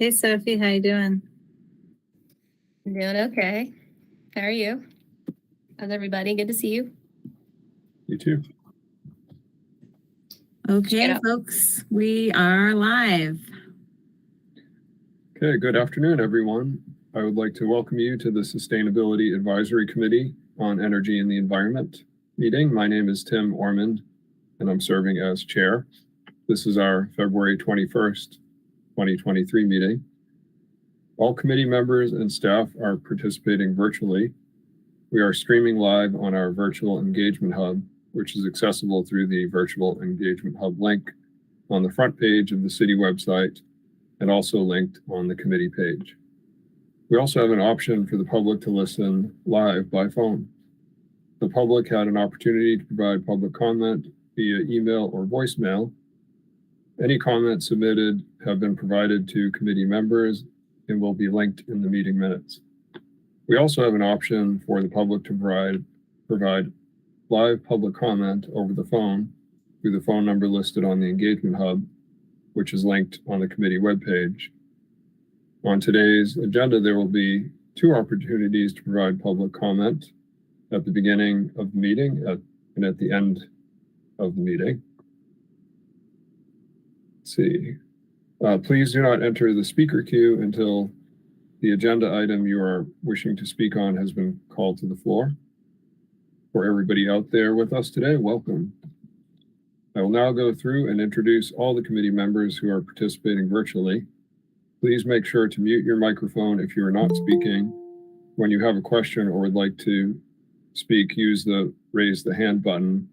Hey, Sophie, how you doing? I'm doing okay. How are you? How's everybody? Good to see you. You too. Okay, folks, we are live. Okay, good afternoon, everyone. I would like to welcome you to the Sustainability Advisory Committee on Energy and the Environment meeting. My name is Tim Ormond, and I'm serving as chair. This is our February 21st, 2023 meeting. All committee members and staff are participating virtually. We are streaming live on our virtual engagement hub, which is accessible through the virtual engagement hub link on the front page of the city website and also linked on the committee page. We also have an option for the public to listen live by phone. The public had an opportunity to provide public comment via email or voicemail. Any comments submitted have been provided to committee members and will be linked in the meeting minutes. We also have an option for the public to provide live public comment over the phone through the phone number listed on the engagement hub, which is linked on the committee webpage. On today's agenda, there will be 2 opportunities to provide public comment at the beginning of the meeting and at the end of the meeting. Let's see. Please do not enter the speaker queue until the agenda item you are wishing to speak on has been called to the floor. For everybody out there with us today, welcome. I will now go through and introduce all the committee members who are participating virtually. Please make sure to mute your microphone if you are not speaking. When you have a question or would like to speak, use the raise the hand button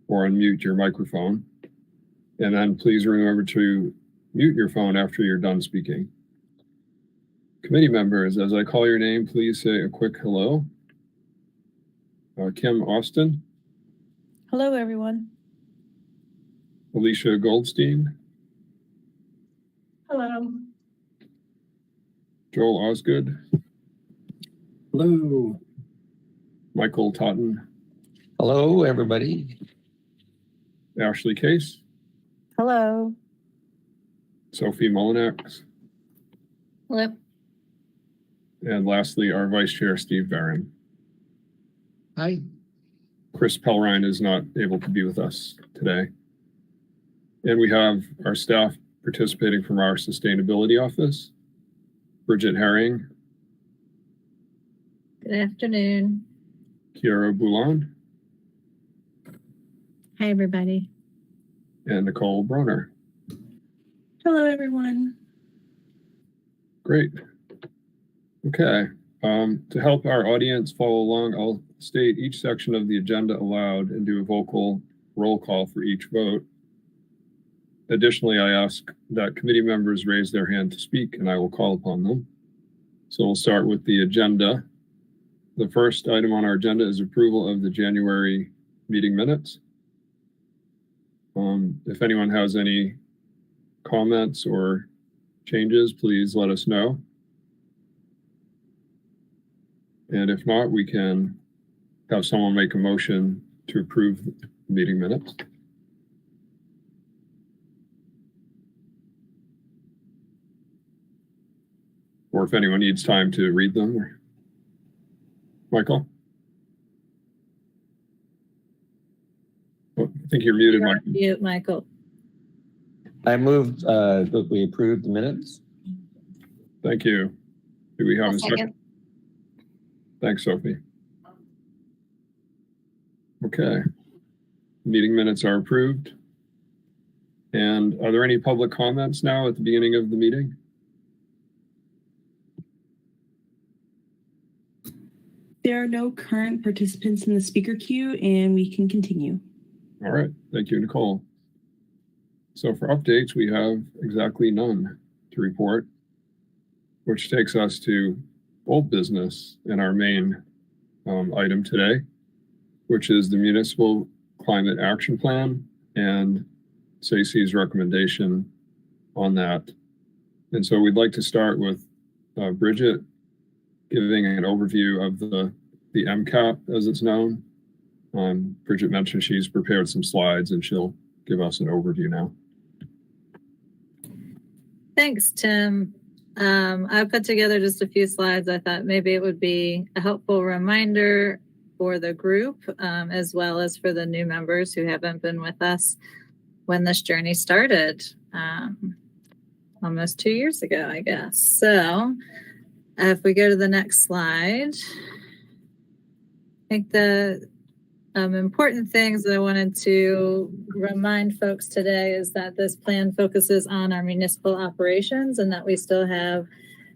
or unmute your microphone. And then please remember to mute your phone after you're done speaking. Committee members, as I call your name, please say a quick hello. Kim Austin. Hello, everyone. Alicia Goldstein. Hello. Joel Osgood. Hello. Michael Totten. Hello, everybody. Ashley Case. Hello. Sophie Molinax. Hello. And lastly, our Vice Chair, Steve Barron. Hi. Chris Pellrine is not able to be with us today. And we have our staff participating from our Sustainability Office. Bridget Herring. Good afternoon. Kiara Boulon. Hi, everybody. And Nicole Broner. Hello, everyone. Great. Okay. To help our audience follow along, I'll state each section of the agenda aloud and do a vocal roll call for each vote. Additionally, I ask that committee members raise their hand to speak and I will call upon them. So we'll start with the agenda. The first item on our agenda is approval of the January meeting minutes. If anyone has any comments or changes, please let us know. And if not, we can have someone make a motion to approve the meeting minutes. Or if anyone needs time to read them. Michael? Oh, I think you're muted, Michael. Mute, Michael. I moved that we approve the minutes. Thank you. Do we have a second? Second. Thanks, Sophie. Okay. Meeting minutes are approved. And are there any public comments now at the beginning of the meeting? There are no current participants in the speaker queue, and we can continue. All right. Thank you, Nicole. So for updates, we have exactly none to report, which takes us to old business in our main item today, which is the Municipal Climate Action Plan and SACE's recommendation on that. And so we'd like to start with Bridget giving an overview of the MCAP as it's known. Bridget mentioned she's prepared some slides and she'll give us an overview now. Thanks, Tim. I put together just a few slides. I thought maybe it would be a helpful reminder for the group, as well as for the new members who haven't been with us when this journey started, almost 2 years ago, I guess. So if we go to the next slide, I think the important things that I wanted to remind folks today is that this plan focuses on our municipal operations and that we still have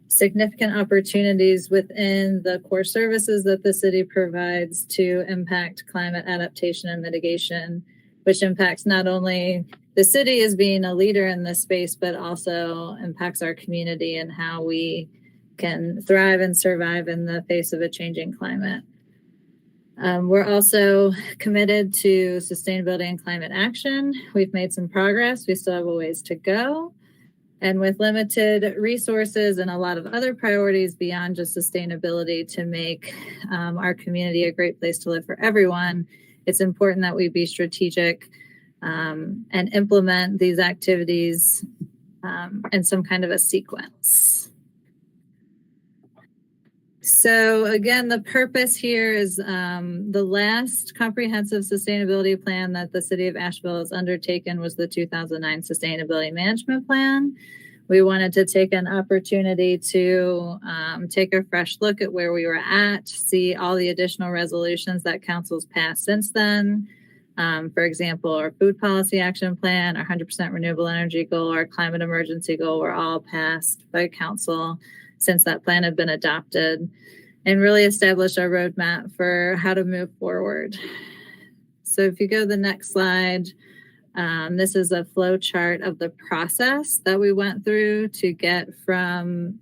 significant opportunities within the core services that the city provides to impact climate adaptation and mitigation, which impacts not only the city as being a leader in this space, but also impacts our community and how we can thrive and survive in the face of a changing climate. We're also committed to sustainability and climate action. We've made some progress. We still have a ways to go. And with limited resources and a lot of other priorities beyond just sustainability to make our community a great place to live for everyone, it's important that we be strategic and implement these activities in some kind of a sequence. So again, the purpose here is the last comprehensive sustainability plan that the city of Asheville has undertaken was the 2009 Sustainability Management Plan. We wanted to take an opportunity to take a fresh look at where we were at, see all the additional resolutions that council's passed since then. For example, our food policy action plan, our 100% renewable energy goal, our climate emergency goal were all passed by council since that plan had been adopted, and really establish our roadmap for how to move forward. So if you go to the next slide, this is a flow chart of the process that we went through to get from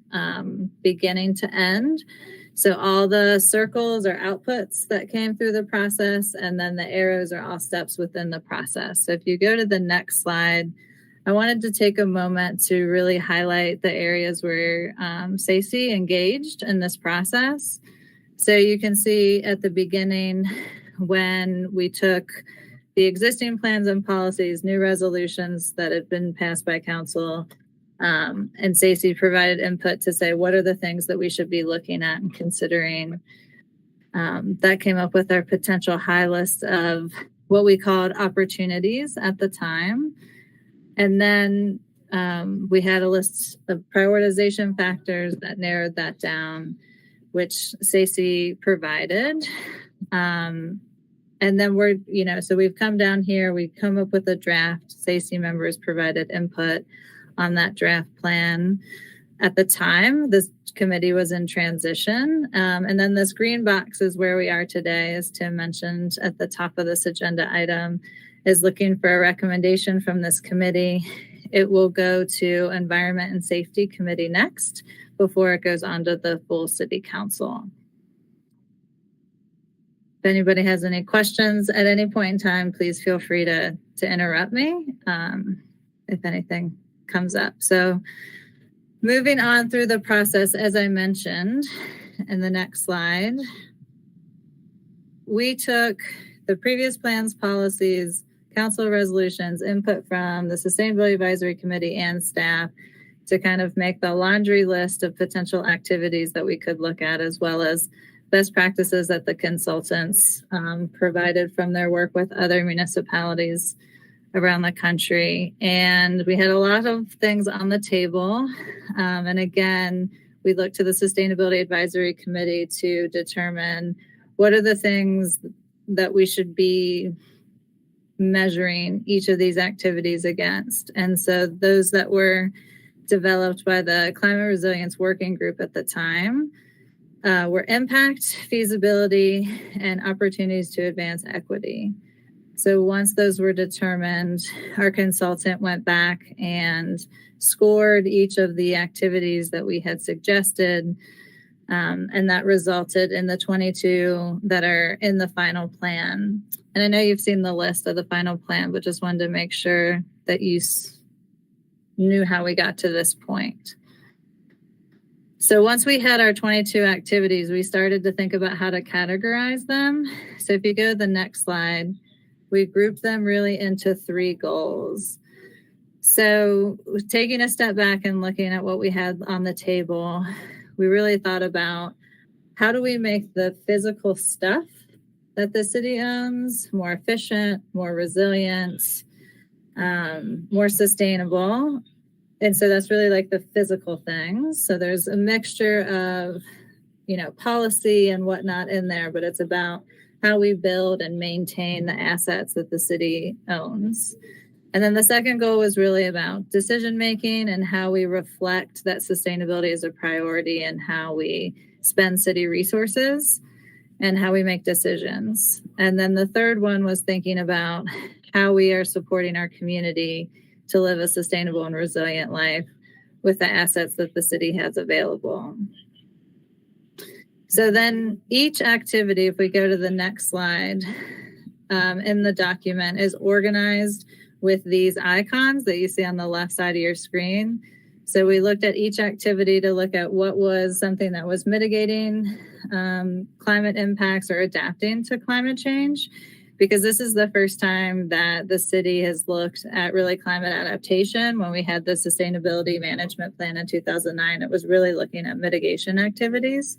beginning to end. So all the circles are outputs that came through the process, and then the arrows are all steps within the process. So if you go to the next slide, I wanted to take a moment to really highlight the areas where SACY engaged in this process. So you can see at the beginning when we took the existing plans and policies, new resolutions that had been passed by council, and SACY provided input to say, what are the things that we should be looking at and considering? That came up with our potential high list of what we called opportunities at the time. And then we had a list of prioritization factors that narrowed that down, which SACY provided. And then so we've come down here, we've come up with a draft. SACY members provided input on that draft plan. At the time, this committee was in transition. And then this green box is where we are today, as Tim mentioned at the top of this agenda item, is looking for a recommendation from this committee. It will go to Environment and Safety Committee next before it goes on to the full city council. If anybody has any questions at any point in time, please feel free to interrupt me if anything comes up. So moving on through the process, as I mentioned in the next slide, we took the previous plans, policies, council resolutions, input from the Sustainability Advisory Committee and staff to kind of make the laundry list of potential activities that we could look at, as well as best practices that the consultants provided from their work with other municipalities around the country. And we had a lot of things on the table. And again, we looked to the Sustainability Advisory Committee to determine what are the things that we should be measuring each of these activities against. And so those that were developed by the Climate Resilience Working Group at the time were impact, feasibility, and opportunities to advance equity. So once those were determined, our consultant went back and scored each of the activities that we had suggested, and that resulted in the 22 that are in the final plan. And I know you've seen the list of the final plan, but just wanted to make sure that you knew how we got to this point. So once we had our 22 activities, we started to think about how to categorize them. So if you go to the next slide, we grouped them really into 3 goals. So taking a step back and looking at what we had on the table, we really thought about how do we make the physical stuff that the city owns more efficient, more resilient, more sustainable. And so that's really like the physical things. So there's a mixture of, policy and whatnot in there, but it's about how we build and maintain the assets that the city owns. And then the second goal was really about decision making and how we reflect that sustainability is a priority and how we spend city resources and how we make decisions. And then the third one was thinking about how we are supporting our community to live a sustainable and resilient life with the assets that the city has available. So then each activity, if we go to the next slide, in the document is organized with these icons that you see on the left side of your screen. So we looked at each activity to look at what was something that was mitigating climate impacts or adapting to climate change, because this is the first time that the city has looked at really climate adaptation. When we had the Sustainability Management Plan in 2009, it was really looking at mitigation activities.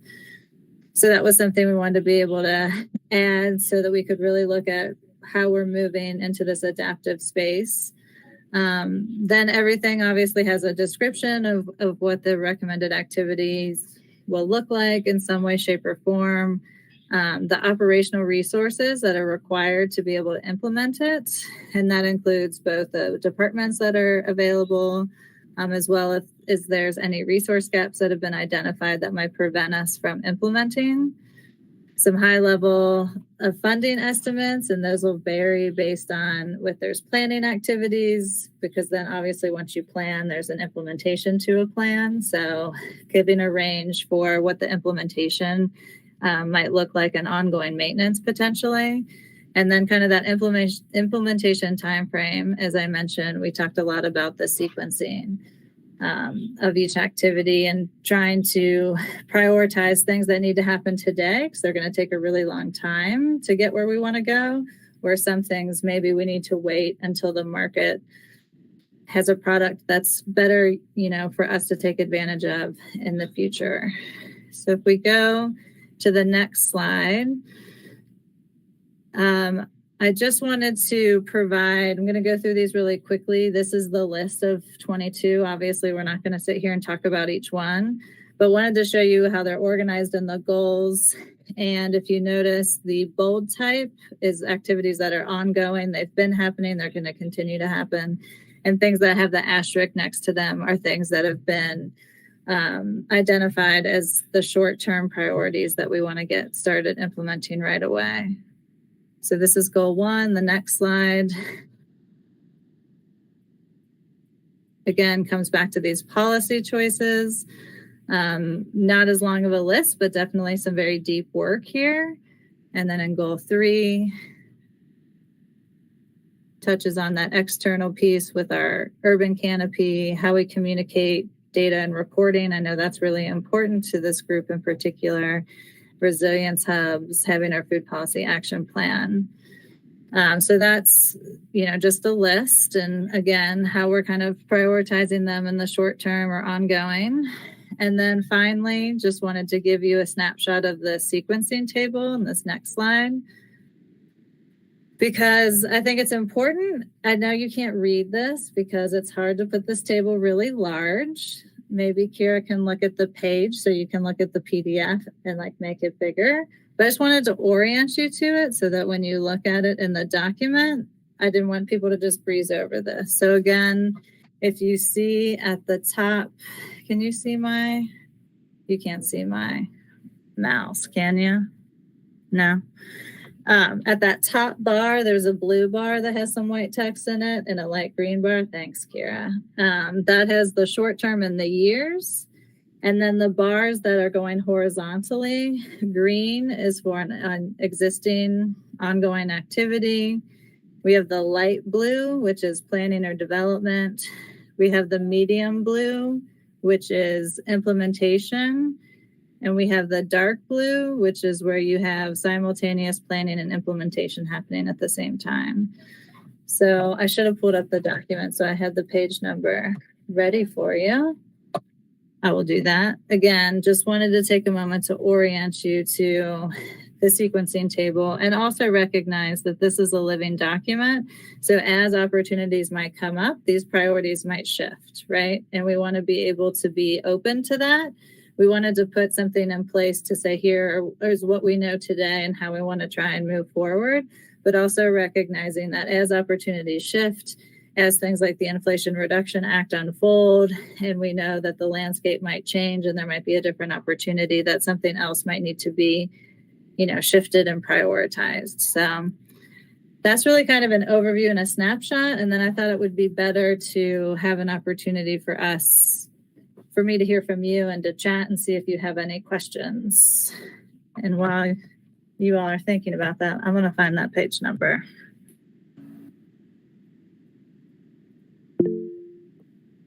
So that was something we wanted to be able to add so that we could really look at how we're moving into this adaptive space. Then everything obviously has a description of what the recommended activities will look like in some way, shape, or form. The operational resources that are required to be able to implement it. And that includes both the departments that are available, as well as there's any resource gaps that have been identified that might prevent us from implementing. Some high level of funding estimates, and those will vary based on if there's planning activities, because then obviously once you plan, there's an implementation to a plan. So giving a range for what the implementation might look like and ongoing maintenance potentially. And then kind of that implementation timeframe, as I mentioned, we talked a lot about the sequencing of each activity and trying to prioritize things that need to happen today because they're going to take a really long time to get where we want to go, where some things maybe we need to wait until the market has a product that's better, for us to take advantage of in the future. So if we go to the next slide, I just wanted to provide, I'm going to go through these really quickly. This is the list of 22. Obviously, we're not going to sit here and talk about each one, but wanted to show you how they're organized in the goals. And if you notice, the bold type is activities that are ongoing. They've been happening. They're going to continue to happen. And things that have the asterisk next to them are things that have been identified as the short-term priorities that we want to get started implementing right away. So this is goal 1. The next slide, again, comes back to these policy choices. Not as long of a list, but definitely some very deep work here. And then in goal 3, touches on that external piece with our urban canopy, how we communicate data and reporting. I know that's really important to this group in particular. Resilience hubs, having our food policy action plan. So that's, just a list. And again, how we're kind of prioritizing them in the short term or ongoing. And then finally, just wanted to give you a snapshot of the sequencing table in this next slide, because I think it's important. I know you can't read this because it's hard to put this table really large. Maybe Kira can look at the page so you can look at the PDF and make it bigger. But I just wanted to orient you to it so that when you look at it in the document, I didn't want people to just breeze over this. So again, if you see at the top, can you see you can't see my mouse, can you? No. At that top bar, there's a blue bar that has some white text in it and a light green bar. Thanks, Kira. That has the short term and the years. And then the bars that are going horizontally, green is for an existing ongoing activity. We have the light blue, which is planning or development. We have the medium blue, which is implementation. And we have the dark blue, which is where you have simultaneous planning and implementation happening at the same time. So I should have pulled up the document, so I had the page number ready for you. I will do that. Again, just wanted to take a moment to orient you to the sequencing table and also recognize that this is a living document. So as opportunities might come up, these priorities might shift, right? And we want to be able to be open to that. We wanted to put something in place to say, here is what we know today and how we want to try and move forward, but also recognizing that as opportunities shift, as things like the Inflation Reduction Act unfold, and we know that the landscape might change and there might be a different opportunity, that something else might need to be, shifted and prioritized. So that's really kind of an overview and a snapshot. And then I thought it would be better to have an opportunity for me to hear from you and to chat and see if you have any questions. And while you all are thinking about that, I'm going to find that page number.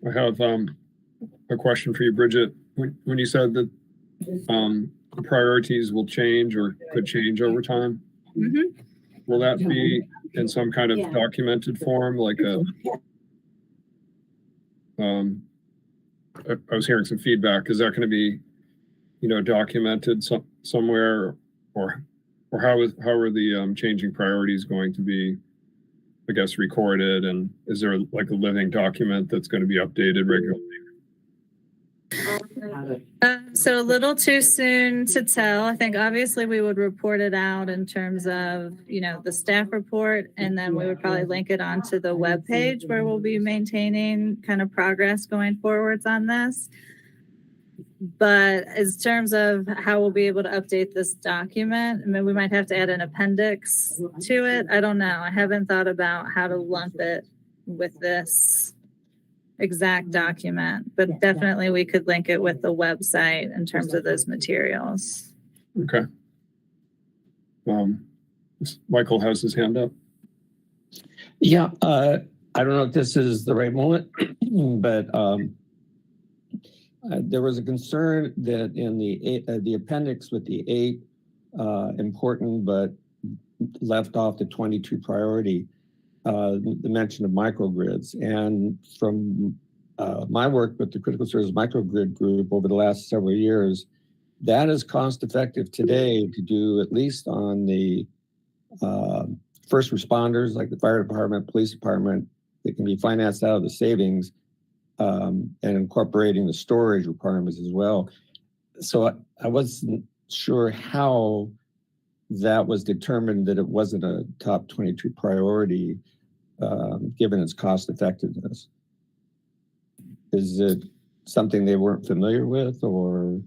I have a question for you, Bridget. When you said that the priorities will change or could change over time, will that be in some kind of documented form, like I was hearing some feedback. Is that going to be, documented somewhere, or how are the changing priorities going to be, I guess, recorded? And is there like a living document that's going to be updated regularly? So a little too soon to tell. I think obviously we would report it out in terms of, the staff report, and then we would probably link it onto the webpage where we'll be maintaining kind of progress going forwards on this. But in terms of how we'll be able to update this document, we might have to add an appendix to it. I don't know. I haven't thought about how to lump it with this exact document, but definitely we could link it with the website in terms of those materials. Okay. Michael has his hand up. Yeah, I don't know if this is the right moment, but there was a concern that in the appendix with the 8 important but left off the 22 priority, the mention of microgrids. And from my work with the Critical Service Microgrid Group over the last several years, that is cost effective today to do, at least on the first responders like the fire department, police department. It can be financed out of the savings, and incorporating the storage requirements as well. So I wasn't sure how that was determined that it wasn't a top 22 priority, given its cost effectiveness. Is it something they weren't familiar with, or?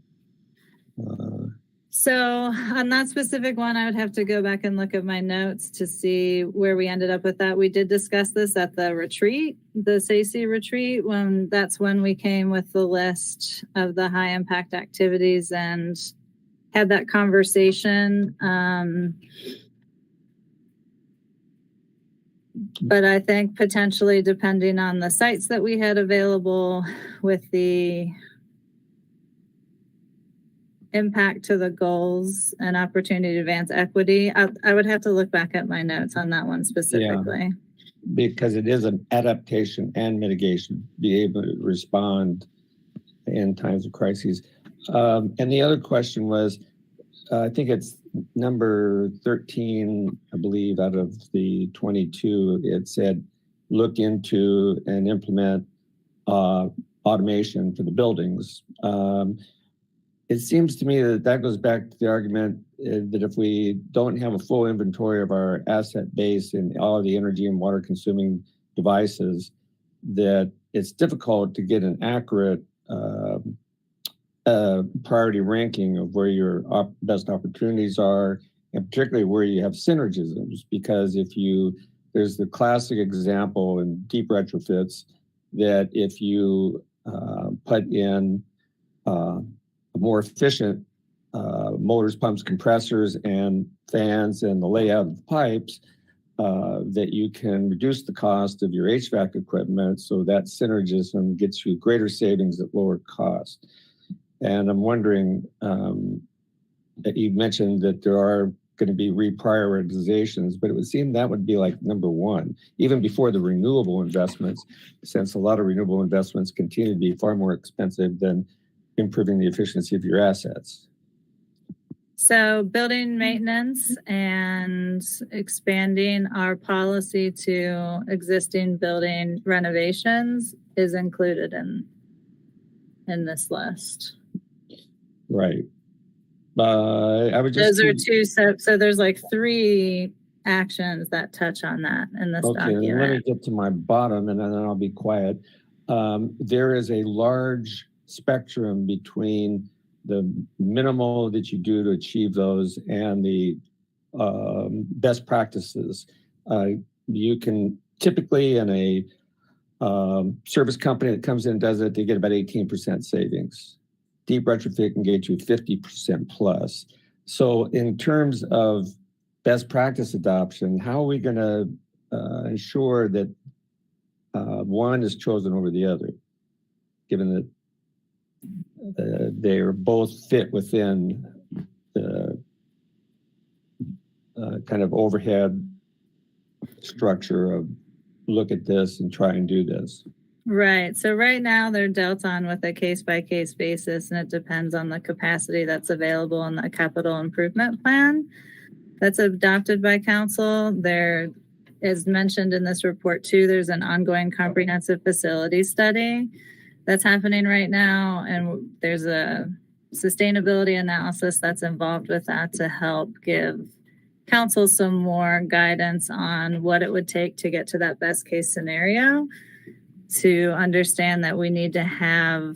So on that specific one, I would have to go back and look at my notes to see where we ended up with that. We did discuss this at the retreat, the SACE retreat, that's when we came with the list of the high impact activities and had that conversation. But I think potentially, depending on the sites that we had available with the impact to the goals and opportunity to advance equity, I would have to look back at my notes on that one specifically. Yeah, because it is an adaptation and mitigation, be able to respond in times of crises. And the other question was, I think it's number 13, I believe, out of the 22, it said, look into and implement automation for the buildings. It seems to me that goes back to the argument that if we don't have a full inventory of our asset base and all of the energy and water consuming devices, that it's difficult to get an accurate priority ranking of where your best opportunities are, and particularly where you have synergisms. Because there's the classic example in deep retrofits that if you put in more efficient motors, pumps, compressors, and fans, and the layout of the pipes, that you can reduce the cost of your HVAC equipment. So that synergism gets you greater savings at lower cost. And I'm wondering, that you mentioned that there are going going to be reprioritizations, but it would seem that would be like number one, even before the renewable investments, since a lot of renewable investments continue to be far more expensive than improving the efficiency of your assets. So building maintenance and expanding our policy to existing building renovations is included in this list. Right. I would just. Those are two so there's like 3 actions that touch on that in this document. Okay, let me get to my bottom and then I'll be quiet. There is a large spectrum between the minimal that you do to achieve those and the best practices. You can typically in a service company that comes in and does it, they get about 18% savings. Deep retrofit can get you 50% plus. So in terms of best practice adoption, how are we going to ensure that one is chosen over the other, given that they are both fit within the kind of overhead structure of look at this and try and do this? Right. So right now they're dealt on with a case-by-case basis, and it depends on the capacity that's available in the capital improvement plan that's adopted by council. There, as mentioned in this report too, there's an ongoing comprehensive facility study that's happening right now, and there's a sustainability analysis that's involved with that to help give council some more guidance on what it would take to get to that best case scenario, to understand that we need to have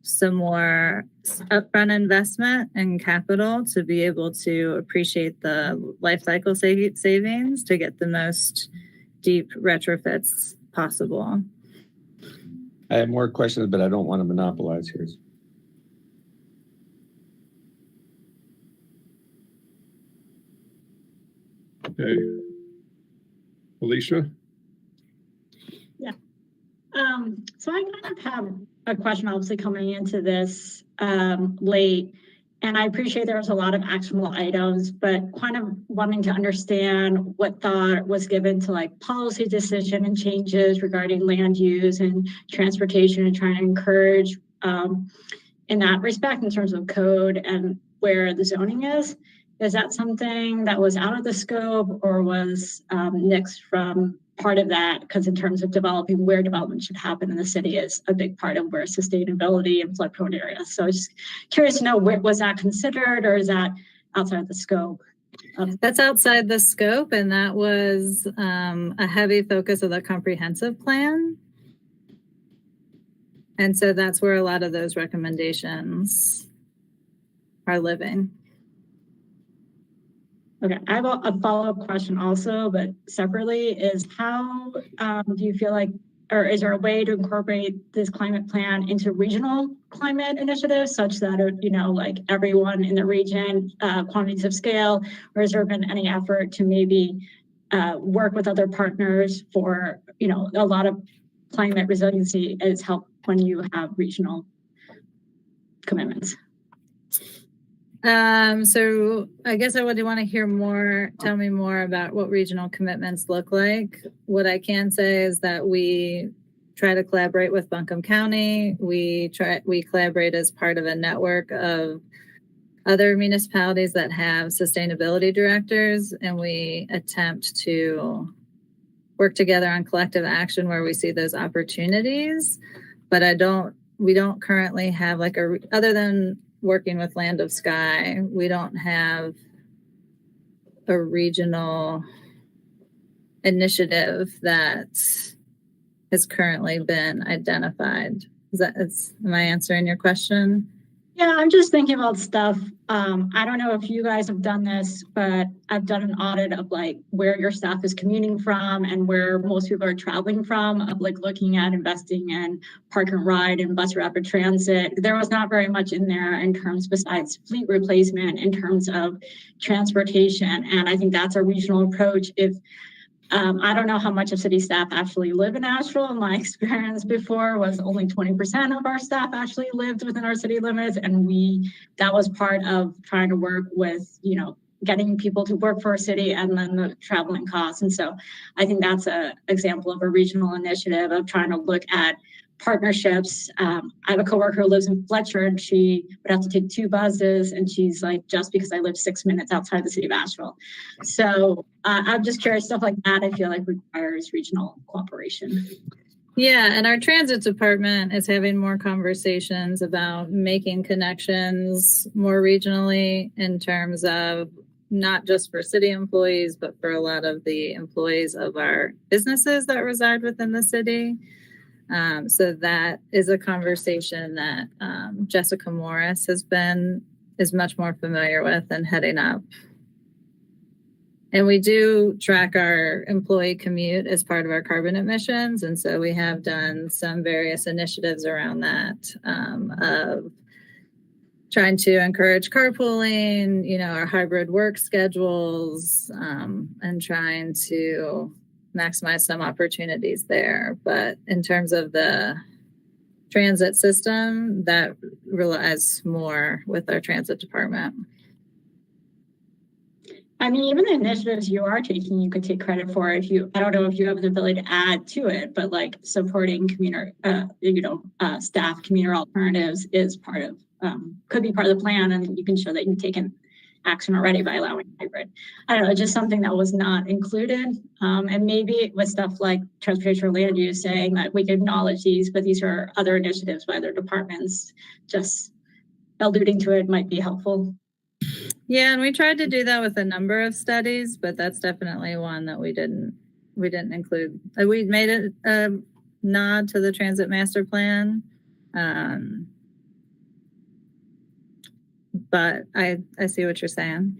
some more upfront investment in capital to be able to appreciate the life cycle savings to get the most deep retrofits possible. I have more questions, but I don't want to monopolize here. Okay. Alicia? So I kind of have a question, obviously coming into this late, and I appreciate there's a lot of actionable items, but kind of wanting to understand what thought was given to like policy decision and changes regarding land use and transportation, and trying to encourage in that respect in terms of code and where the zoning is. Is that something that was out of the scope, or was nixed from part of that? Because in terms of developing where development should happen in the city is a big part of where sustainability and flood prone areas. So I was just curious to know, was that considered, or is that outside the scope? That's outside the scope, and that was a heavy focus of the comprehensive plan. And so that's where a lot of those recommendations are living. Okay, I have a follow-up question also, but separately, is how do you feel like, or is there a way to incorporate this climate plan into regional climate initiatives such that, like everyone in the region, quantities of scale, or has there been any effort to maybe work with other partners for, a lot of climate resiliency is help when you have regional commitments? So I guess I would want to hear more, tell me more about what regional commitments look like. What I can say is that we try to collaborate with Buncombe County. We collaborate as part of a network of other municipalities that have sustainability directors, and we attempt to work together on collective action where we see those opportunities. But we don't currently have other than working with Land of Sky, we don't have a regional initiative that has currently been identified. Am I answering your question? Yeah, I'm just thinking about stuff. I don't know if you guys have done this, but I've done an audit of where your staff is commuting from and where most people are traveling from, of looking at investing in park and ride and bus rapid transit. There was not very much in there in terms, besides fleet replacement, in terms of transportation. And I think that's a regional approach. I don't know how much of city staff actually live in Asheville. My experience before was only 20% of our staff actually lived within our city limits. And that was part of trying to work with, getting people to work for a city and then the traveling costs. And so I think that's an example of a regional initiative of trying to look at partnerships. I have a coworker who lives in Fletcher, and she would have to take 2 buses, and she's like, just because I live 6 minutes outside the city of Asheville. So I'm just curious, stuff like that I feel like requires regional cooperation. Yeah, and our transit department is having more conversations about making connections more regionally in terms of not just for city employees, but for a lot of the employees of our businesses that reside within the city. So that is a conversation that Jessica Morris is much more familiar with and heading up. And we do track our employee commute as part of our carbon emissions. And so we have done some various initiatives around that of trying to encourage carpooling, our hybrid work schedules, and trying to maximize some opportunities there. But in terms of the transit system, that relies more with our transit department. I mean, even the initiatives you are taking, you could take credit for I don't know if you have the ability to add to it, but like supporting staff commuter alternatives is part of, could be part of the plan. And you can show that you've taken action already by allowing hybrid. I don't know, just something that was not included. And maybe with stuff like transportation or land use saying that we can acknowledge these, but these are other initiatives by other departments, just alluding to it might be helpful. Yeah, and we tried to do that with a number of studies, but that's definitely one that we didn't include. We made it a nod to the transit master plan, but I see what you're saying.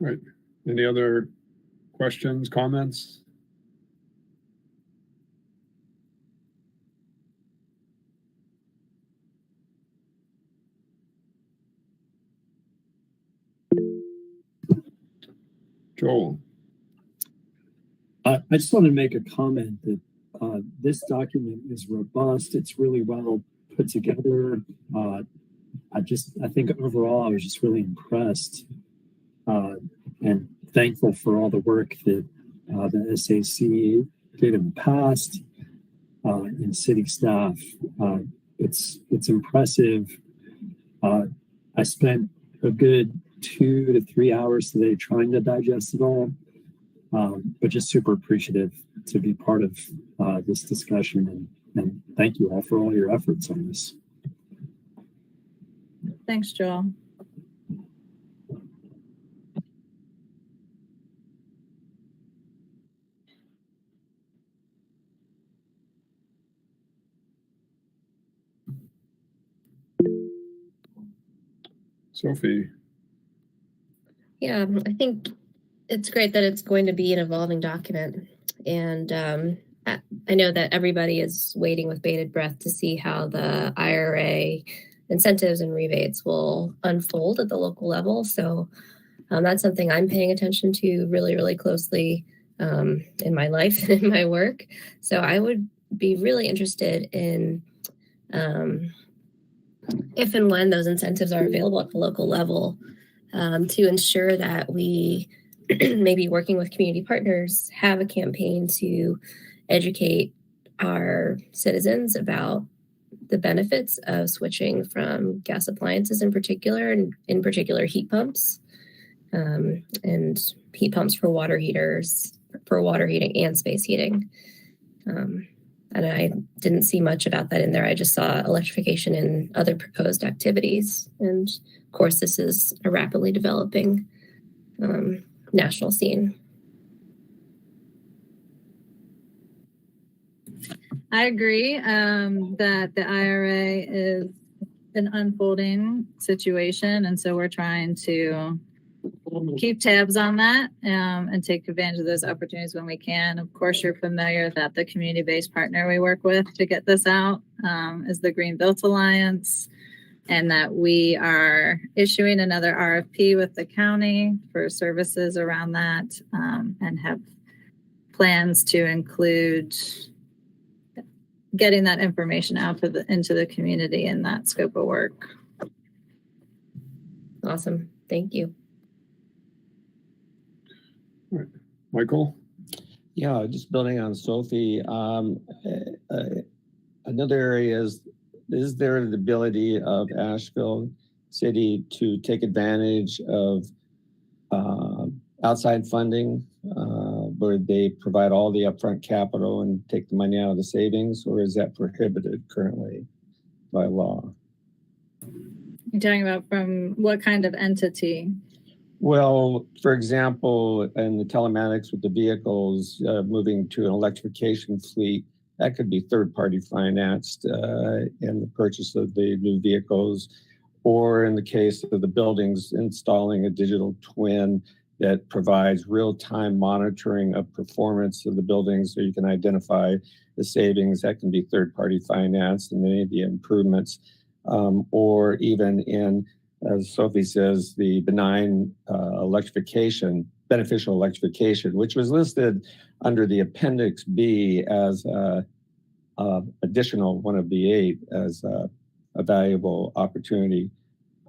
Right. Any other questions, comments? Joel. I just wanted to make a comment that this document is robust. It's really well put together. I think overall I was just really impressed and thankful for all the work that the SAC did in the past and city staff. It's impressive. I spent a good 2 to 3 hours today trying to digest it all, but just super appreciative to be part of this discussion, and thank you all for all your efforts on this. Thanks, Joel. Sophie. Yeah, I think it's great that it's going to be an evolving document. And I know that everybody is waiting with bated breath to see how the IRA incentives and rebates will unfold at the local level. So that's something I'm paying attention to really, really closely in my life and in my work. So I would be really interested in if and when those incentives are available at the local level, to ensure that we maybe working with community partners have a campaign to educate our citizens about the benefits of switching from gas appliances in particular, and in particular heat pumps, and heat pumps for water heaters, for water heating and space heating. And I didn't see much about that in there. I just saw electrification and other proposed activities. And of course, this is a rapidly developing national scene. I agree that the IRA is an unfolding situation. And so we're trying to keep tabs on that and take advantage of those opportunities when we can. Of course, you're familiar that the community-based partner we work with to get this out is the Green Built Alliance, and that we are issuing another RFP with the county for services around that, and have plans to include getting that information out into the community in that scope of work. Awesome. Thank you. Michael? Yeah, just building on Sophie. Another area is there the ability of Asheville City to take advantage of outside funding where they provide all the upfront capital and take the money out of the savings, or is that prohibited currently by law? You're talking about from what kind of entity? Well, for example, in the telematics with the vehicles moving to an electrification fleet, that could be third-party financed in the purchase of the new vehicles, or in the case of the buildings, installing a digital twin that provides real-time monitoring of performance of the buildings so you can identify the savings. That can be third-party financed and many of the improvements, or even in, as Sophie says, the benign electrification, beneficial electrification, which was listed under the Appendix B as additional one of the 8 as a valuable opportunity.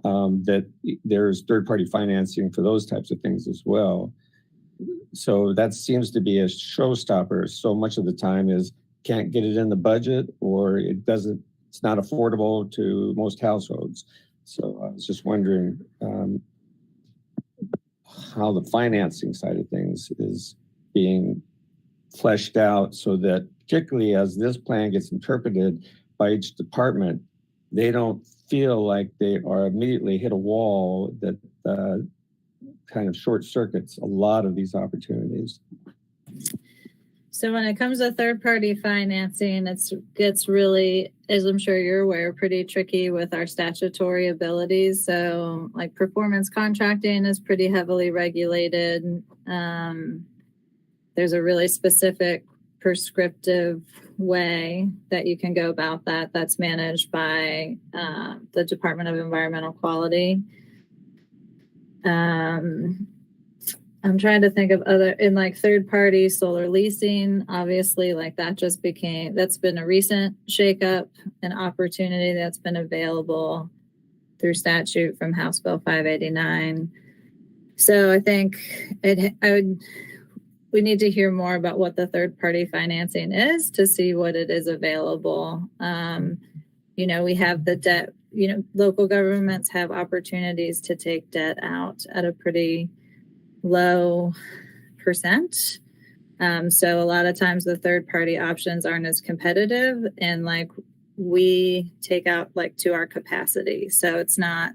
That there's third-party financing for those types of things as well. So that seems to be a showstopper. So much of the time is can't get it in the budget, or it's not affordable to most households. So I was just wondering how the financing side of things is being fleshed out so that, particularly as this plan gets interpreted by each department, they don't feel like they are immediately hit a wall that kind of short circuits a lot of these opportunities. So when it comes to third-party financing, it gets really, as I'm sure you're aware, pretty tricky with our statutory abilities. So like performance contracting is pretty heavily regulated. There's a really specific prescriptive way that you can go about that that's managed by the Department of Environmental Quality. I'm trying to think of other, in like third-party solar leasing, obviously, like that's been a recent shakeup, an opportunity that's been available through statute from House Bill 589. So I think we need to hear more about what the third-party financing is to see what it is available. We have the debt, local governments have opportunities to take debt out at a pretty low percent. So a lot of times the third-party options aren't as competitive, and like we take out like to our capacity. So it's not,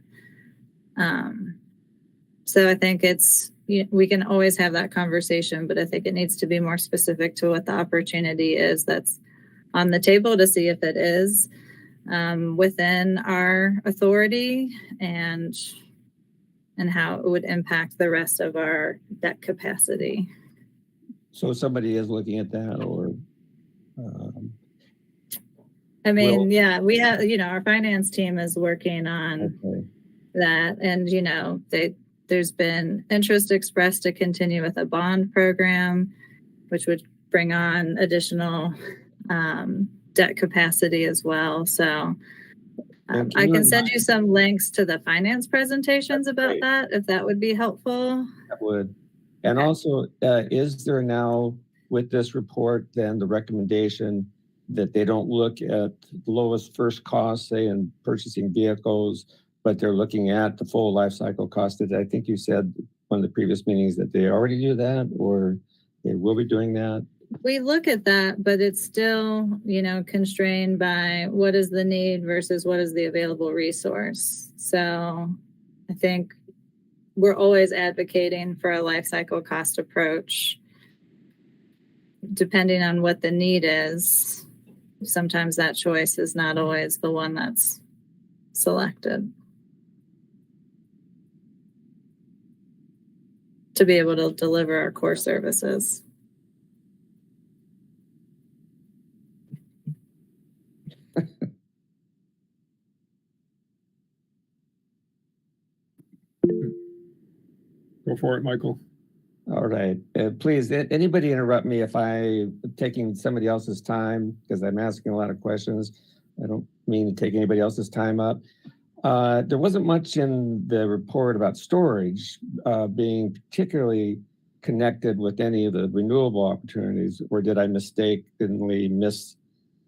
so I think we can always have that conversation, but I think it needs to be more specific to what the opportunity is that's on the table to see if it is within our authority and how it would impact the rest of our debt capacity. So somebody is looking at that, or we have, our finance team is working on that, and there's been interest expressed to continue with a bond program, which would bring on additional debt capacity as well. So I can send you some links to the finance presentations about that, if that would be helpful. That would. And also, is there now with this report then the recommendation that they don't look at the lowest first cost, say in purchasing vehicles, but they're looking at the full life cycle cost? I think you said one of the previous meetings that they already do that, or they will be doing that. We look at that, but it's still, constrained by what is the need versus what is the available resource. So I think we're always advocating for a life cycle cost approach. Depending on what the need is, sometimes that choice is not always the one that's selected to be able to deliver our core services. Go for it, Michael. All right. Please, anybody interrupt me if I'm taking somebody else's time because I'm asking a lot of questions. I don't mean to take anybody else's time up. There wasn't much in the report about storage being particularly connected with any of the renewable opportunities, or did I mistakenly miss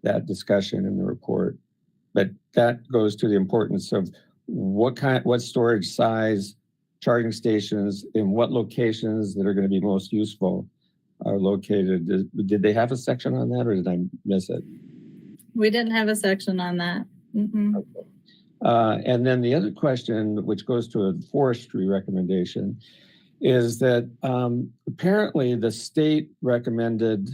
that discussion in the report? But that goes to the importance of what storage size charging stations in what locations that are going to be most useful are located. Did they have a section on that, or did I miss it? We didn't have a section on that. Mm-mm. And then the other question, which goes to a forestry recommendation, is that apparently the state recommended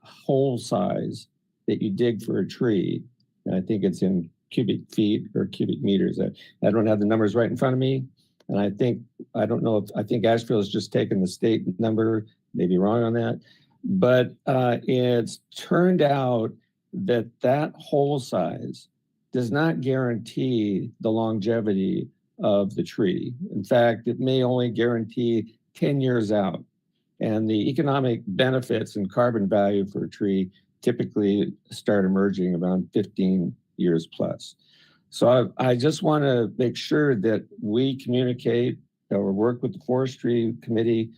hole size that you dig for a tree. And I think it's in cubic feet or cubic meters. I don't have the numbers right in front of me. And I think Asheville has just taken the state number, maybe wrong on that. But it's turned out that hole size does not guarantee the longevity of the tree. In fact, it may only guarantee 10 years out. And the economic benefits and carbon value for a tree typically start emerging around 15 years plus. So I just want to make sure that we communicate or work with the forestry committee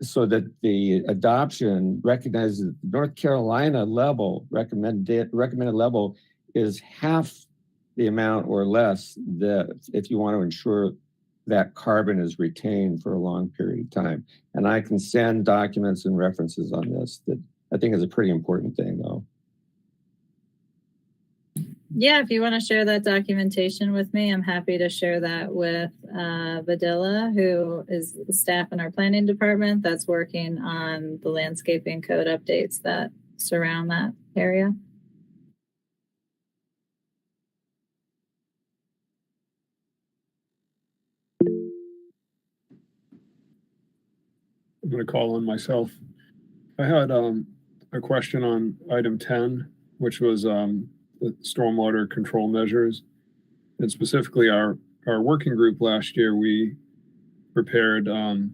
so that the adoption recognizes that the North Carolina level, recommended level, is half the amount or less that if you want to ensure that carbon is retained for a long period of time. And I can send documents and references on this that I think is a pretty important thing, though. Yeah, if you want to share that documentation with me, I'm happy to share that with Vadilla, who is the staff in our planning department that's working on the landscaping code updates that surround that area. I'm going to call on myself. I had a question on item 10, which was the stormwater control measures. And specifically our working group last year, we prepared a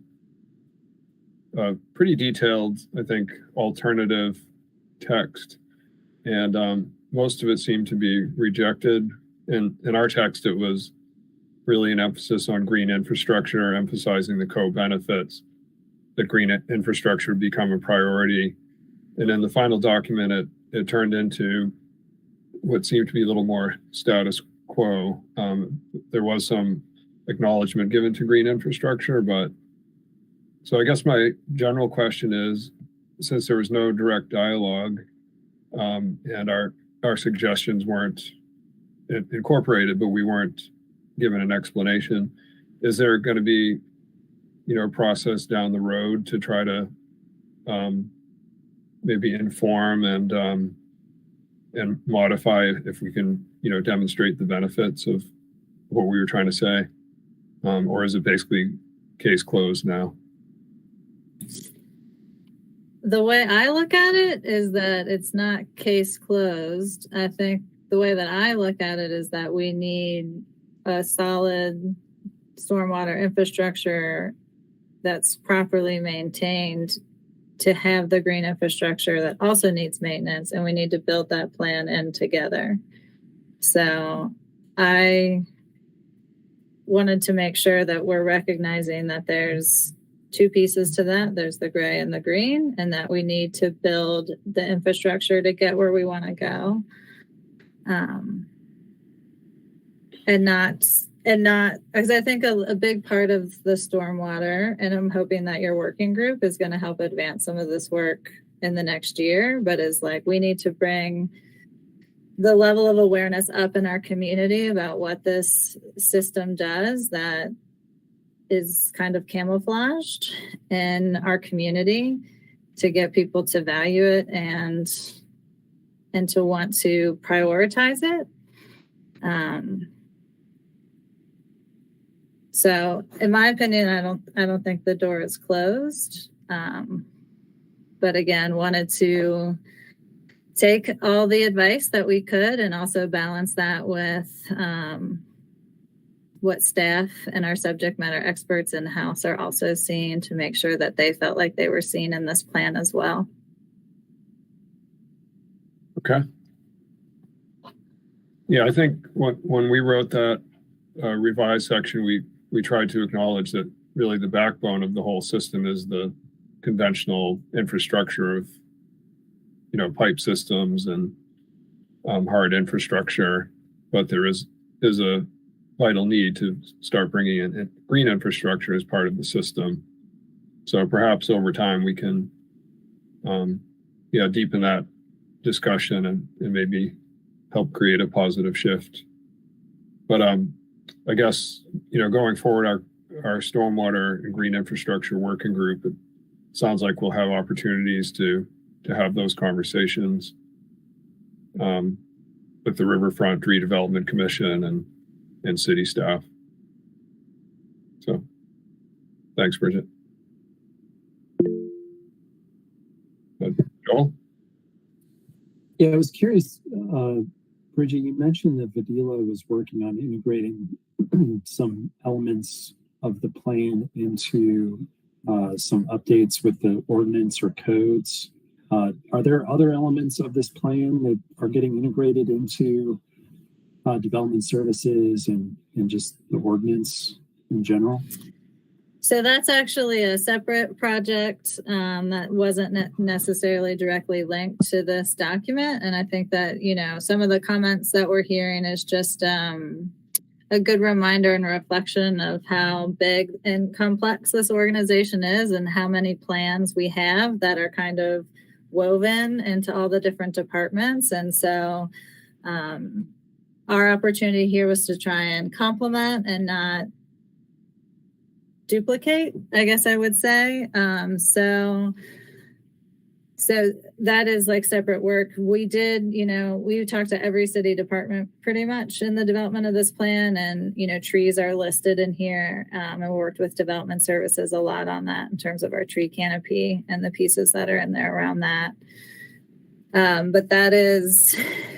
pretty detailed, I think, alternative text. And most of it seemed to be rejected. In our text, it was really an emphasis on green infrastructure, emphasizing the co-benefits that green infrastructure would become a priority. And in the final document, it turned into what seemed to be a little more status quo. There was some acknowledgement given to green infrastructure, but so I guess my general question is, since there was no direct dialogue and our suggestions weren't incorporated, but we weren't given an explanation, is there going to be a process down the road to try to maybe inform and modify if we can, demonstrate the benefits of what we were trying to say? Or is it basically case closed now? The way I look at it is that it's not case closed. I think the way that I look at it is that we need a solid stormwater infrastructure that's properly maintained to have the green infrastructure that also needs maintenance, and we need to build that plan in together. So I wanted to make sure that we're recognizing that there's two pieces to that. There's the gray and the green, and that we need to build the infrastructure to get where we want to go. And not, because I think a big part of the stormwater, and I'm hoping that your working group is going to help advance some of this work in the next year, but is like, we need to bring the level of awareness up in our community about what this system does that is kind of camouflaged in our community, to get people to value it and to want to prioritize it. So in my opinion, I don't think the door is closed. But again, wanted to take all the advice that we could and also balance that with what staff and our subject matter experts in-house are also seeing to make sure that they felt like they were seen in this plan as well. Okay. Yeah, I think when we wrote that revised section, we tried to acknowledge that really the backbone of the whole system is the conventional infrastructure of, pipe systems and hard infrastructure, but there is a vital need to start bringing in green infrastructure as part of the system. So perhaps over time we can, deepen that discussion and maybe help create a positive shift. But I guess, going forward, our stormwater and green infrastructure working group, it sounds like we'll have opportunities to have those conversations with the Riverfront Redevelopment Commission and city staff. So thanks, Bridget. Joel? Yeah, I was curious, Bridget, you mentioned that Vadila was working on integrating some elements of the plan into some updates with the ordinance or codes. Are there other elements of this plan that are getting integrated into development services and just the ordinance in general? So that's actually a separate project that wasn't necessarily directly linked to this document. And I think that, some of the comments that we're hearing is just a good reminder and reflection of how big and complex this organization is and how many plans we have that are kind of woven into all the different departments. And so our opportunity here was to try and complement and not duplicate, I guess I would say. So that is like separate work. We did, we talked to every city department pretty much in the development of this plan, and, trees are listed in here. And we worked with development services a lot on that in terms of our tree canopy and the pieces that are in there around that. But that is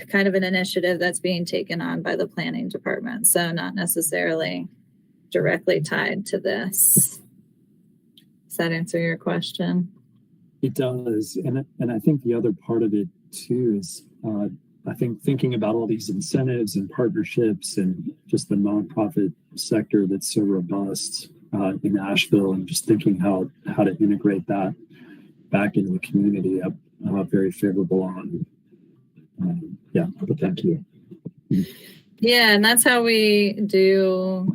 kind of an initiative that's being taken on by the planning department. So not necessarily directly tied to this. Does that answer your question? It does. And I think the other part of it too is I think thinking about all these incentives and partnerships and just the nonprofit sector that's so robust in Asheville, and just thinking how to integrate that back into the community. I'm very favorable on. But thank you. Yeah, and that's how we do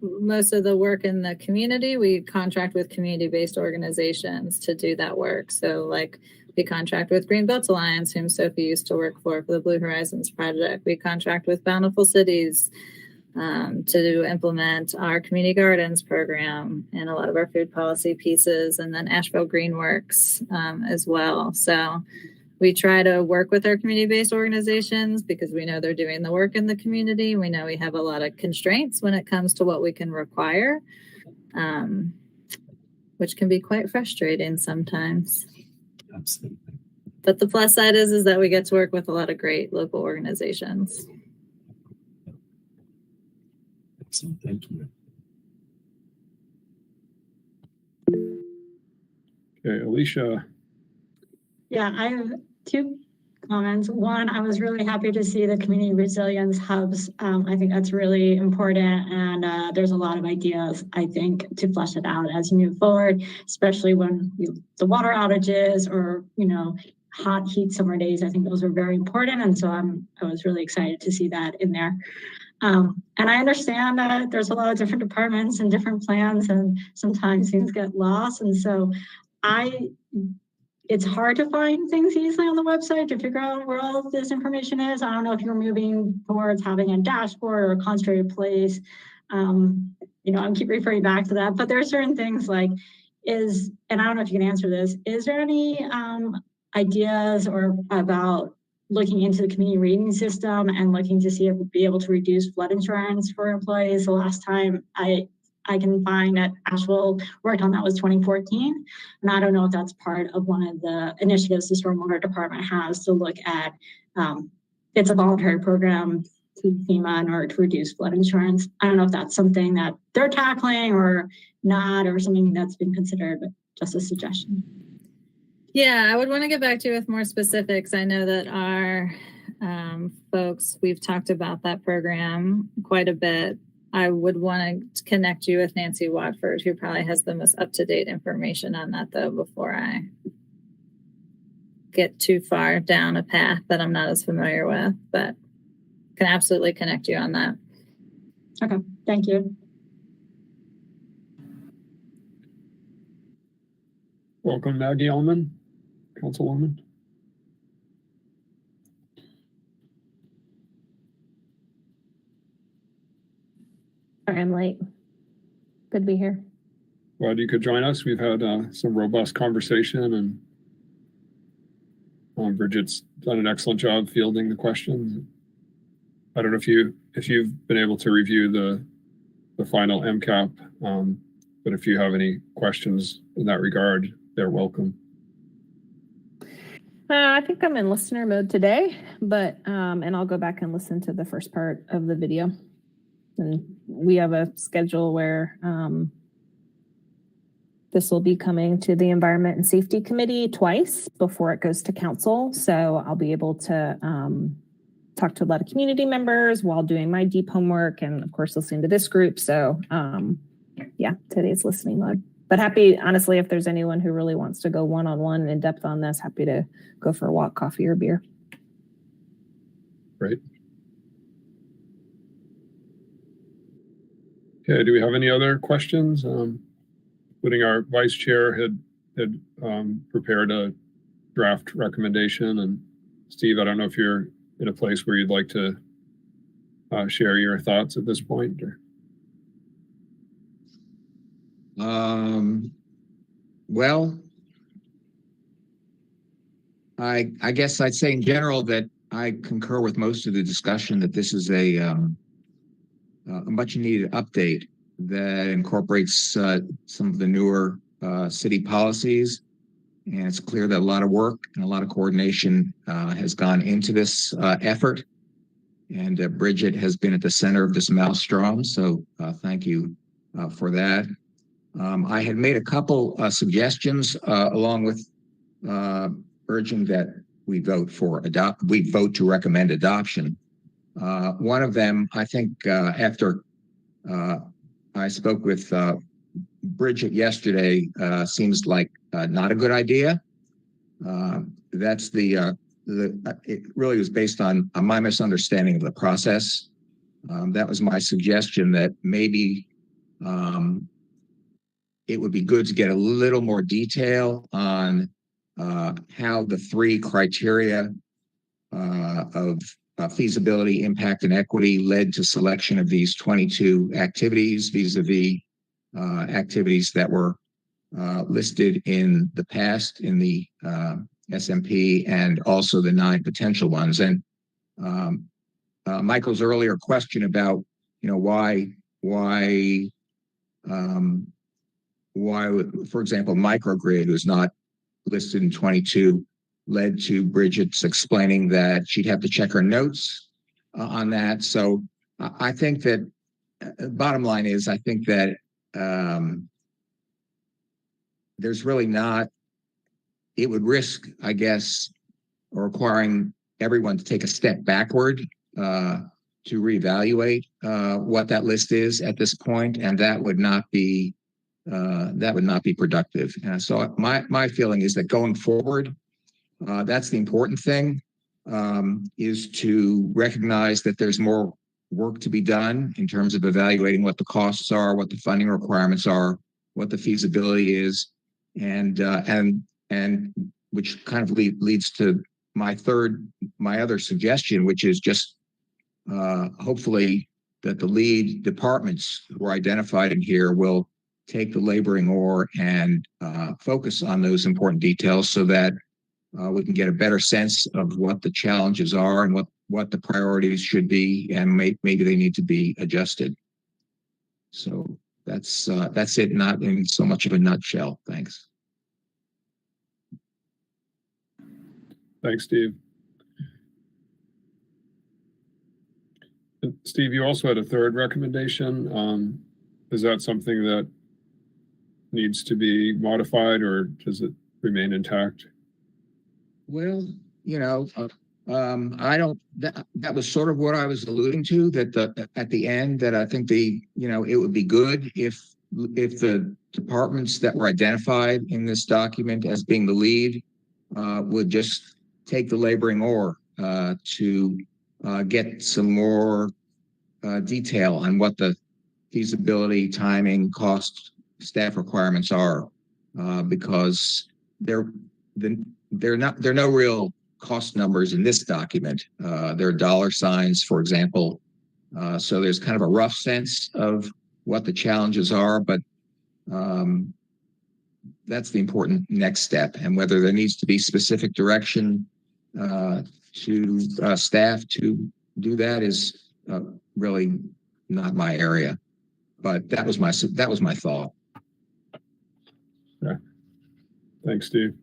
most of the work in the community. We contract with community-based organizations to do that work. So like we contract with Green Belt Alliance, whom Sophie used to work for the Blue Horizons project. We contract with Bountiful Cities to implement our community gardens program and a lot of our food policy pieces, and then Asheville Greenworks as well. So we try to work with our community-based organizations because we know they're doing the work in the community. We know we have a lot of constraints when it comes to what we can require, which can be quite frustrating sometimes. Absolutely. But the plus side is that we get to work with a lot of great local organizations. Excellent. Thank you. Okay, Alicia. Yeah, I have two comments. One, I was really happy to see the community resilience hubs. I think that's really important, and there's a lot of ideas, I think, to flesh it out as you move forward, especially when the water outages or, hot heat summer days. I think those are very important, and so I was really excited to see that in there. And I understand that there's a lot of different departments and different plans, and sometimes things get lost, and so it's hard to find things easily on the website to figure out where all of this information is. I don't know if you're moving towards having a dashboard or a concentrated place. I keep referring back to that, but there are certain things like and I don't know if you can answer this, is there any ideas or about looking into the community rating system and looking to see if we'll be able to reduce flood insurance for employees? The last time I can find that Asheville worked on that was 2014. And I don't know if that's part of one of the initiatives the stormwater department has to look at. It's a voluntary program to FEMA in order to reduce flood insurance. I don't know if that's something that they're tackling or not, or something that's been considered, but just a suggestion. Yeah, I would want to get back to you with more specifics. I know that our folks, we've talked about that program quite a bit. I would want to connect you with Nancy Watford, who probably has the most up-to-date information on that, though, before I get too far down a path that I'm not as familiar with, but can absolutely connect you on that. Okay, thank you. Welcome, Maggie Ullman, Councilwoman. Sorry, I'm late. Good to be here. Glad you could join us. We've had some robust conversation, and Bridget's done an excellent job fielding the questions. I don't know if you've been able to review the final MCAP, but if you have any questions in that regard, they're welcome. I think I'm in listener mode today, but and I'll go back and listen to the first part of the video. And we have a schedule where this will be coming to the Environment and Safety Committee twice before it goes to council. So I'll be able to talk to a lot of community members while doing my deep homework and, of course, listening to this group. So yeah, today's listening mode. But happy, honestly, if there's anyone who really wants to go one-on-one in depth on this, happy to go for a walk, coffee, or beer. Great. Okay, do we have any other questions? Including our vice chair had prepared a draft recommendation. And Steve, I don't know if you're in a place where you'd like to share your thoughts at this point. Or? Well, I guess I'd say in general that I concur with most of the discussion that this is a much needed update that incorporates some of the newer city policies. And it's clear that a lot of work and a lot of coordination has gone into this effort. And Bridget has been at the center of this maelstrom. So thank you for that. I had made a couple suggestions along with urging that we vote to recommend adoption. One of them, I think, after I spoke with Bridget yesterday, seems like not a good idea. That's it really was based on my misunderstanding of the process. That was my suggestion, that maybe it would be good to get a little more detail on how the three criteria of feasibility, impact, and equity led to selection of these 22 activities vis-a-vis activities that were listed in the past in the SMP, and also the 9 potential ones. And Michael's earlier question about, why, for example, microgrid was not listed in 22, led to Bridget's explaining that she'd have to check her notes on that. So I think that bottom line is, I think that there's really not, it would risk, I guess, requiring everyone to take a step backward to reevaluate what that list is at this point, and that would not be productive. And so my feeling is that going forward, that's the important thing, is to recognize that there's more work to be done in terms of evaluating what the costs are, what the funding requirements are, what the feasibility is, and which kind of leads to my other suggestion, which is just hopefully that the lead departments who are identified in here will take the laboring oar and focus on those important details, so that we can get a better sense of what the challenges are and what the priorities should be, and maybe they need to be adjusted. So that's it, not in so much of a nutshell. Thanks. Thanks, Steve. Steve, you also had a third recommendation. Is that something that needs to be modified, or does it remain intact? Well, I don't, that was sort of what I was alluding to, that at the end, that I think it would be good if the departments that were identified in this document as being the lead would just take the laboring oar to get some more detail on what the feasibility, timing, cost, staff requirements are, because there are no real cost numbers in this document. There are dollar signs, for example. So there's kind of a rough sense of what the challenges are, but that's the important next step. And whether there needs to be specific direction to staff to do that is really not my area. But that was my thought. Okay. Thanks, Steve. Are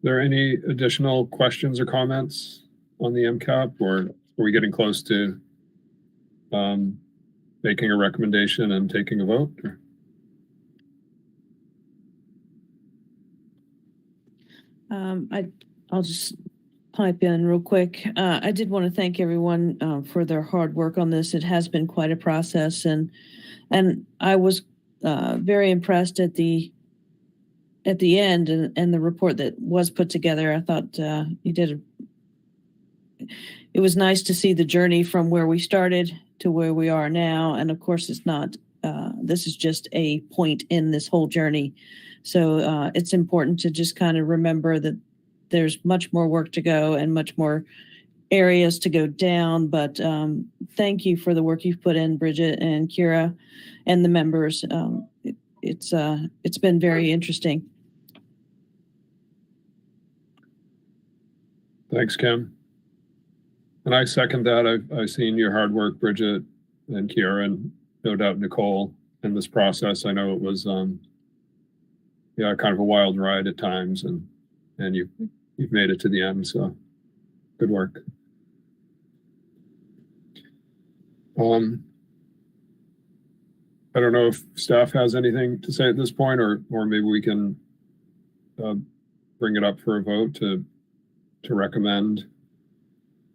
there any additional questions or comments on the MCAP, or are we getting close to making a recommendation and taking a vote? I'll just pipe in real quick. I did want to thank everyone for their hard work on this. It has been quite a process, and I was very impressed at the end and the report that was put together. I thought you did. It was nice to see the journey from where we started to where we are now, and of course, it's not. This is just a point in this whole journey, so it's important to just kind of remember that there's much more work to go and much more areas to go down. But thank you for the work you've put in, Bridget and Kira, and the members. It's been very interesting. Thanks, Kim. And I second that. I've seen your hard work, Bridget and Kira, and no doubt Nicole, in this process. I know it was kind of a wild ride at times, and you've made it to the end, so good work. I don't know if staff has anything to say at this point, or maybe we can bring it up for a vote to recommend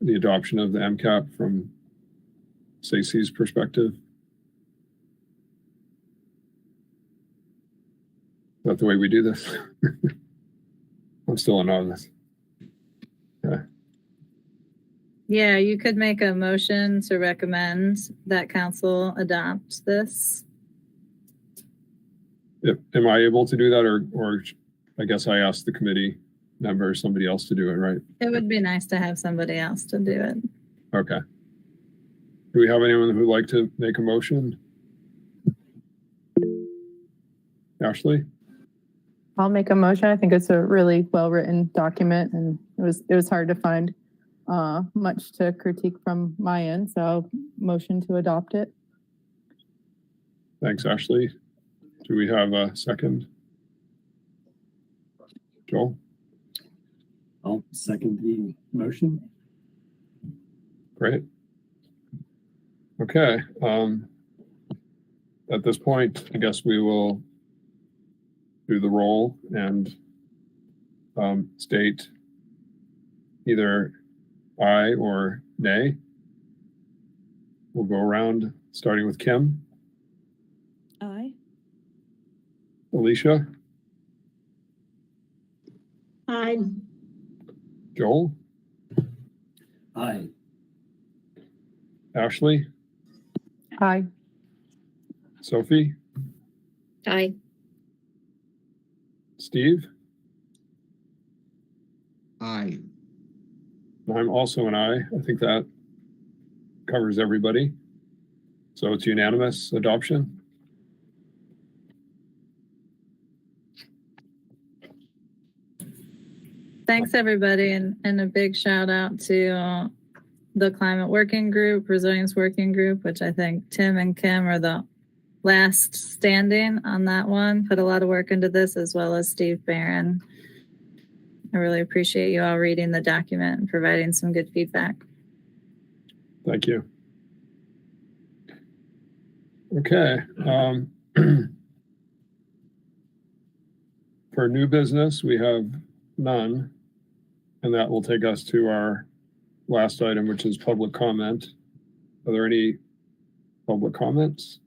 the adoption of the MCAP from SACE's perspective. Is that the way we do this? I'm still a novice. Yeah. Yeah, you could make a motion to recommend that council adopt this. Am I able to do that, or I guess I asked the committee member or somebody else to do it, right? It would be nice to have somebody else to do it. Okay. Do we have anyone who would like to make a motion? Ashley? I'll make a motion. I think it's a really well-written document, and it was hard to find much to critique from my end, so motion to adopt it. Thanks, Ashley. Do we have a second? Joel? I'll second the motion. Great. Okay. At this point, I guess we will do the roll and state either aye or nay. We'll go around starting with Kim. Aye. Alicia. Aye. Joel. Aye. Ashley. Aye. Sophie. Aye. Steve. Aye. I'm also an aye. I think that covers everybody. So it's unanimous adoption. Thanks, everybody, and a big shout out to the Climate Working Group, Resilience Working Group, which I think Tim and Kim are the last standing on that one. Put a lot of work into this, as well as Steve Barron. I really appreciate you all reading the document and providing some good feedback. Thank you. Okay. For new business, we have none. And that will take us to our last item, which is public comment. Are there any public comments?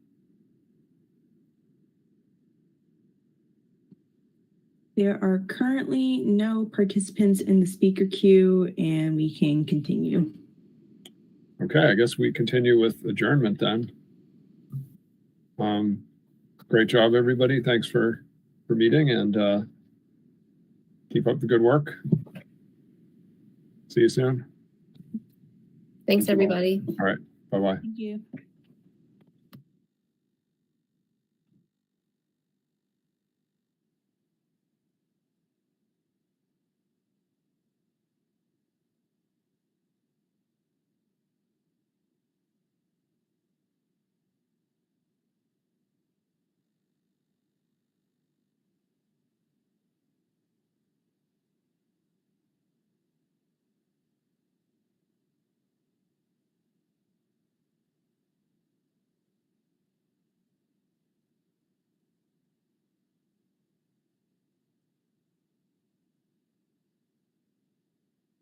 There are currently no participants in the speaker queue, and we can continue. Okay, I guess we continue with adjournment then. Great job, everybody. Thanks for meeting, and keep up the good work. See you soon. Thanks, everybody. All right. Bye-bye. Thank you.